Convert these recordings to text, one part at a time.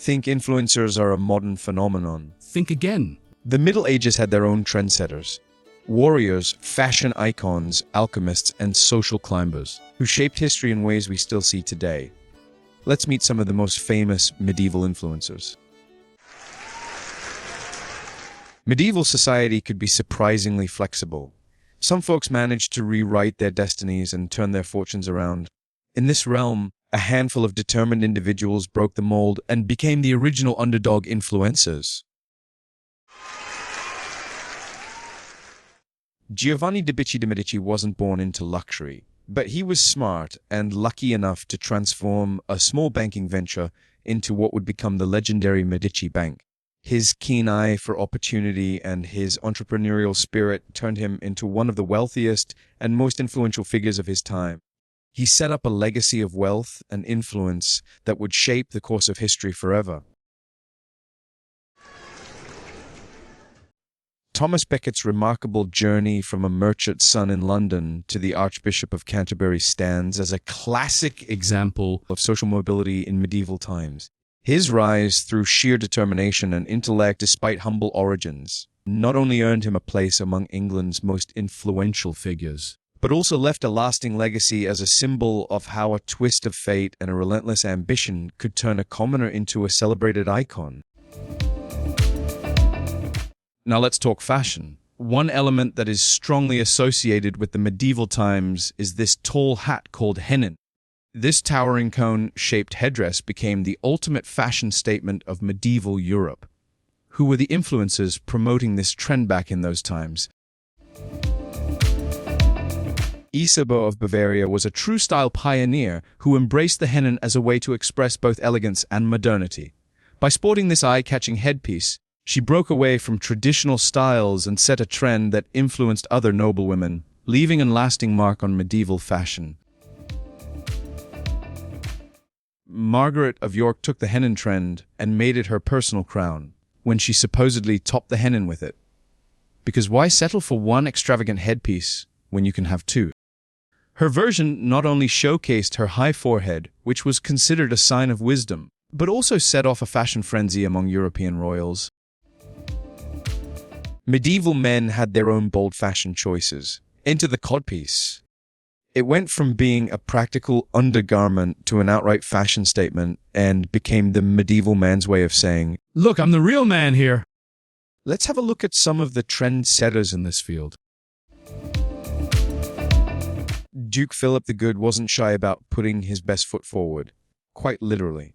think influencers are a modern phenomenon. Think again. The Middle Ages had their own trendsetters. Warriors, fashion icons, alchemists, and social climbers, who shaped history in ways we still see today. Let's meet some of the most famous medieval influencers. Medieval society could be surprisingly flexible. Some folks managed to rewrite their destinies and turn their fortunes around. In this realm, a handful of determined individuals broke the mold and became the original underdog influencers. Giovanni de' Medici wasn't born into luxury, but he was smart and lucky enough to transform a small banking venture into what would become the legendary Medici Bank. His keen eye for opportunity and his entrepreneurial spirit turned him into one of the wealthiest and most influential figures of his time. He set up a legacy of wealth and influence that would shape the course of history forever. Thomas Becket's remarkable journey from a merchant's son in London to the Archbishop of Canterbury stands as a classic example of social mobility in medieval times. His rise through sheer determination and intellect despite humble origins not only earned him a place among England's most influential figures, but also left a lasting legacy as a symbol of how a twist of fate and a relentless ambition could turn a commoner into a celebrated icon. Now let's talk fashion. One element that is strongly associated with the medieval times is this tall hat called hennin. This towering cone-shaped headdress became the ultimate fashion statement of medieval Europe. Who were the influencers promoting this trend back in those times? Isabeau of Bavaria was a true style pioneer who embraced the hennin as a way to express both elegance and modernity. By sporting this eye-catching headpiece, she broke away from traditional styles and set a trend that influenced other noblewomen, leaving a lasting mark on medieval fashion. Margaret of York took the hennin trend and made it her personal crown, when she supposedly topped the hennin with it. Because why settle for one extravagant headpiece when you can have two? Her version not only showcased her high forehead, which was considered a sign of wisdom, but also set off a fashion frenzy among European royals. Medieval men had their own bold fashion choices. Enter the codpiece. It went from being a practical undergarment to an outright fashion statement and became the medieval man's way of saying, "Look, I'm the real man here." Let's have a look at some of the trendsetters in this field. Duke Philip the Good wasn't shy about putting his best foot forward, quite literally.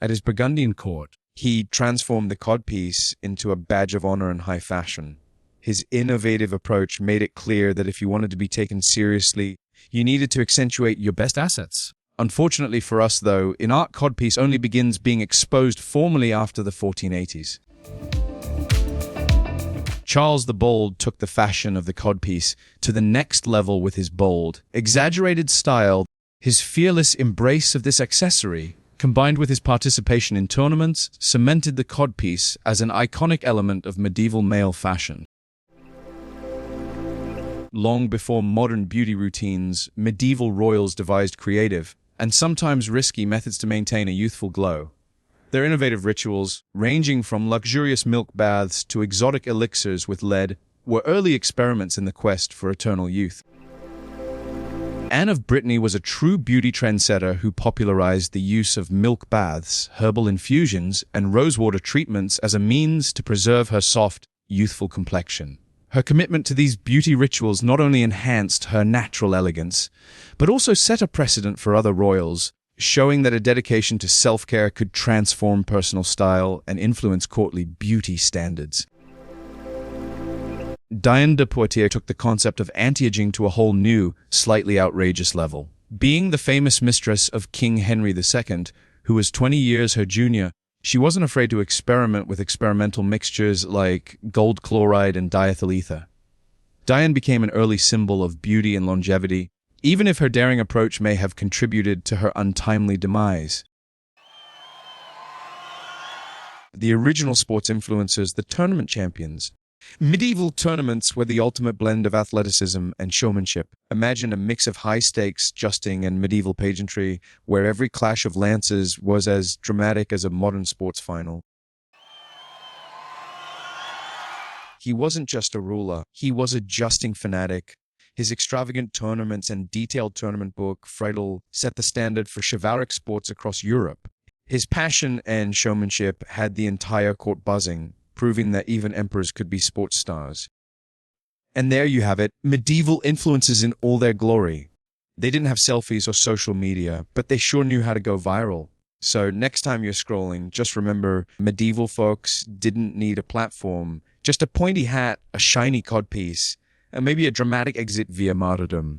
At his Burgundian court, he transformed the codpiece into a badge of honor and high fashion. His innovative approach made it clear that if you wanted to be taken seriously, you needed to accentuate your best assets. Unfortunately for us, though, in art codpiece only begins being exposed formally after the 1480s. Charles the Bold took the fashion of the codpiece to the next level with his bold, exaggerated style. His fearless embrace of this accessory, combined with his participation in tournaments, cemented the codpiece as an iconic element of medieval male fashion. Long before modern beauty routines, medieval royals devised creative, and sometimes risky methods to maintain a youthful glow. Their innovative rituals, ranging from luxurious milk baths to exotic elixirs with lead, were early experiments in the quest for eternal youth. Anne of Brittany was a true beauty trendsetter who popularized the use of milk baths, herbal infusions, and rosewater treatments as a means to preserve her soft, youthful complexion. Her commitment to these beauty rituals not only enhanced her natural elegance, but also set a precedent for other royals, showing that a dedication to self-care could transform personal style and influence courtly beauty standards. Diane de Poitiers took the concept of anti-aging to a whole new, slightly outrageous level. Being the famous mistress of King Henry II, who was 20 years her junior, she wasn't afraid to experiment with experimental mixtures like gold chloride and diethyl ether. Diane became an early symbol of beauty and longevity, even if her daring approach may have contributed to her untimely demise. The original sports influencers, the tournament champions, Medieval tournaments were the ultimate blend of athleticism and showmanship. Imagine a mix of high-stakes justing and medieval pageantry, where every clash of lances was as dramatic as a modern sports final. He wasn't just a ruler, he was a justing fanatic. His extravagant tournaments and detailed tournament book, Friedel, set the standard for chivalric sports across Europe. His passion and showmanship had the entire court buzzing, proving that even emperors could be sports stars. And there you have it, medieval influences in all their glory. They didn't have selfies or social media, but they sure knew how to go viral. So next time you're scrolling, just remember, medieval folks didn't need a platform, just a pointy hat, a shiny codpiece, and maybe a dramatic exit via martyrdom.